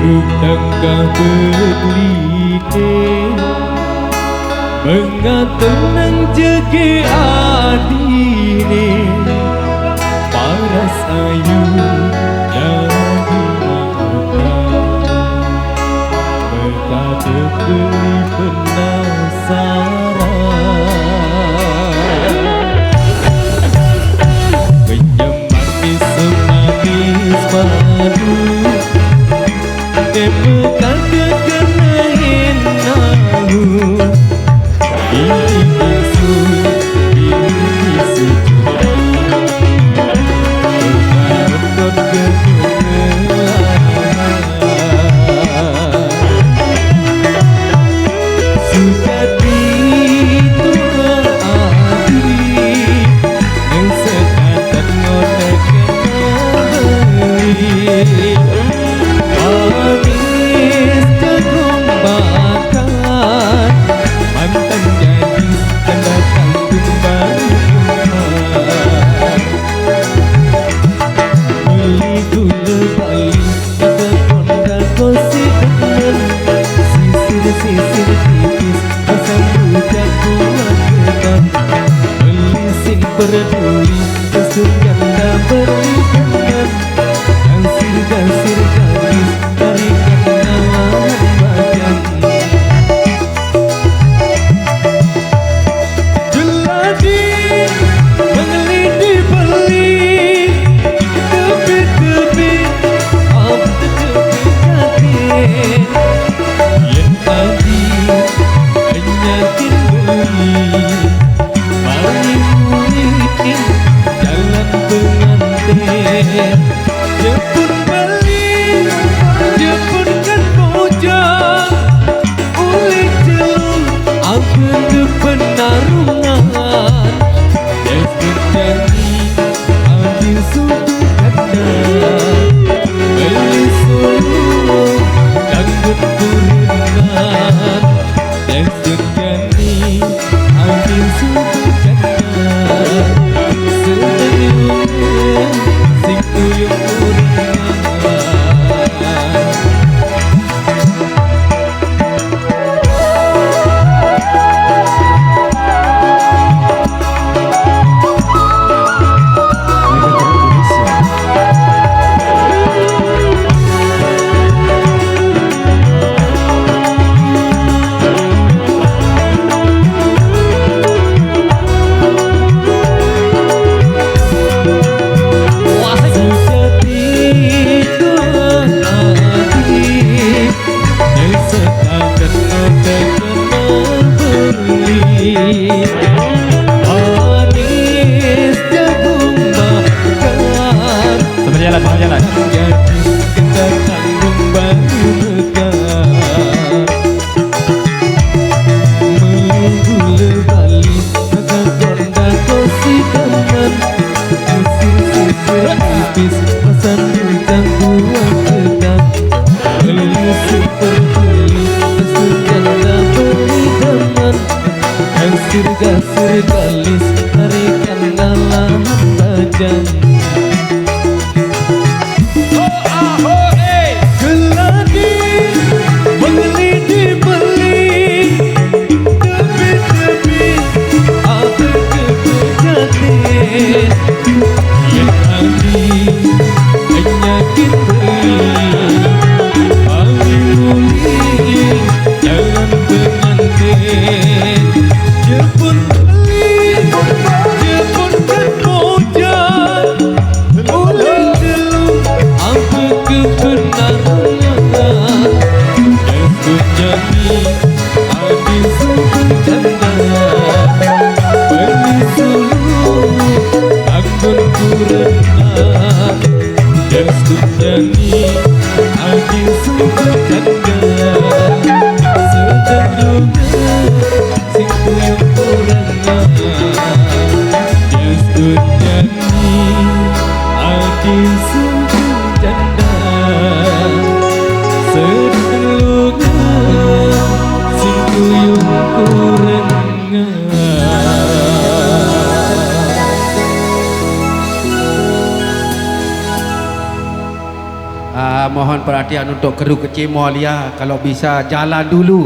Tengah berlite mengatenang jege adine paras ayu jadi betade beli penasaran penyemanis semanis madu Pemekan kekenain nahu Ini isu Berkandot kekenalan Sujati tua adri Yang sekatan ngotek kenali Manis jagung bakar mantan gadis dan datang kembali beli gula bali kata konda gosip dengan sisir tipis pasang rujak kuat ketan beli sing peduli kesum ganda beri dengan gansir gadis tarikan nawan bajan jeladi mengelidi beli tepi-tepi apa tepi yakin yang tadi penyakin beli paling mulikin jalan pengantin jepun beli jepun bojang ulik jelung apa penarungan yang terjadi ambil suku kanda beli sulung dangdut kuringan yang terjadi ambil suku kanda senyum sing tuyuk kuringan manis jagung bakar Sama jalan gadis kedatang kembali mekar menggula bali kata konda kosi teman sisir tipis pasan rujak buah ketan beli superbeli kesujana beli teman gasir galis tarikan dalam bajan geladi mengelidi beli tepi-tepi apa kebejatin yang tadi penyakin beli paling mulia jalan pengantin jepun beli jepun bojang ulik jelung apa kebenaran yang terjadi adil suku canda beli sulung anggun kurenang yang terjadi adil suku canda sedang juga sing tuyuk kurenang yang terjadi adil suku canda sedang sing tuyuk kurenang. mohon perhatian untuk kru kecil Mualia, kalau bisa jalan dulu